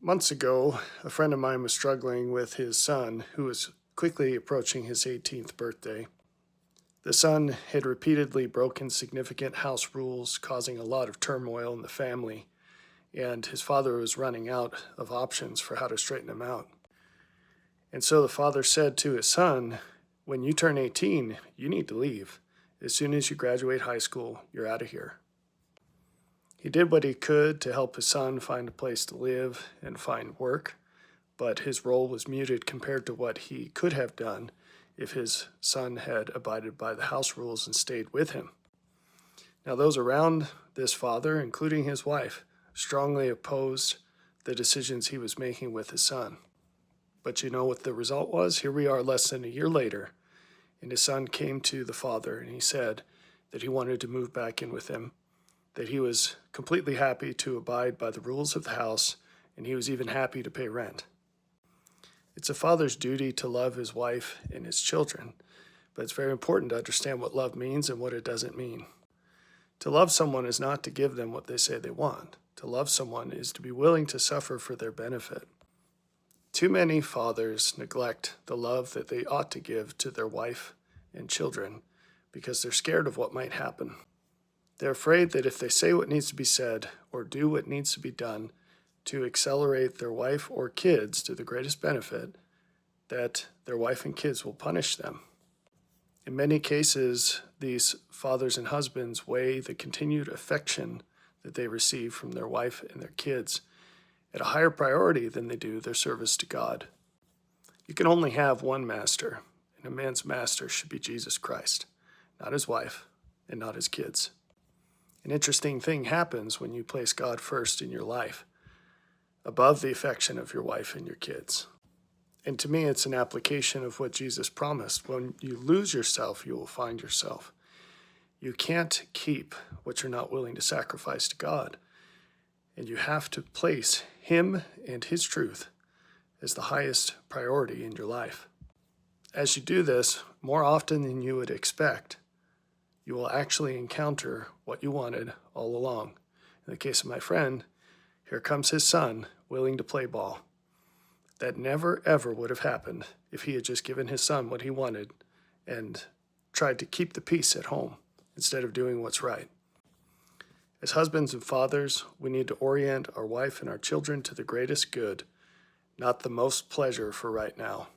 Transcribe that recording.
Months ago, a friend of mine was struggling with his son, who was quickly approaching his 18th birthday. The son had repeatedly broken significant house rules, causing a lot of turmoil in the family, and his father was running out of options for how to straighten him out. And so the father said to his son, "When you turn 18, you need to leave. As soon as you graduate high school, you're out of here." He did what he could to help his son find a place to live and find work, but his role was muted compared to what he could have done if his son had abided by the house rules and stayed with him. Now, those around this father, including his wife, strongly opposed the decisions he was making with his son. But you know what the result was? Here we are less than a year later, and his son came to the father and he said that he wanted to move back in with him, that he was completely happy to abide by the rules of the house, and he was even happy to pay rent. It's a father's duty to love his wife and his children, but it's very important to understand what love means and what it doesn't mean. To love someone is not to give them what they say they want. To love someone is to be willing to suffer for their benefit. Too many fathers neglect the love that they ought to give to their wife and children because they're scared of what might happen. They're afraid that if they say what needs to be said or do what needs to be done to accelerate their wife or kids to the greatest benefit, that their wife and kids will punish them. In many cases, these fathers and husbands weigh the continued affection that they receive from their wife and their kids at a higher priority than they do their service to God. You can only have one master, and a man's master should be Jesus Christ, not his wife and not his kids. An interesting thing happens when you place God first in your life, above the affection of your wife and your kids. And to me, it's an application of what Jesus promised. When you lose yourself, you will find yourself. You can't keep what you're not willing to sacrifice to God. And you have to place Him and His truth as the highest priority in your life. As you do this, more often than you would expect, you will actually encounter what you wanted all along. In the case of my friend, here comes his son willing to play ball. That never, ever would have happened if he had just given his son what he wanted and tried to keep the peace at home instead of doing what's right. As husbands and fathers, we need to orient our wife and our children to the greatest good, not the most pleasure for right now.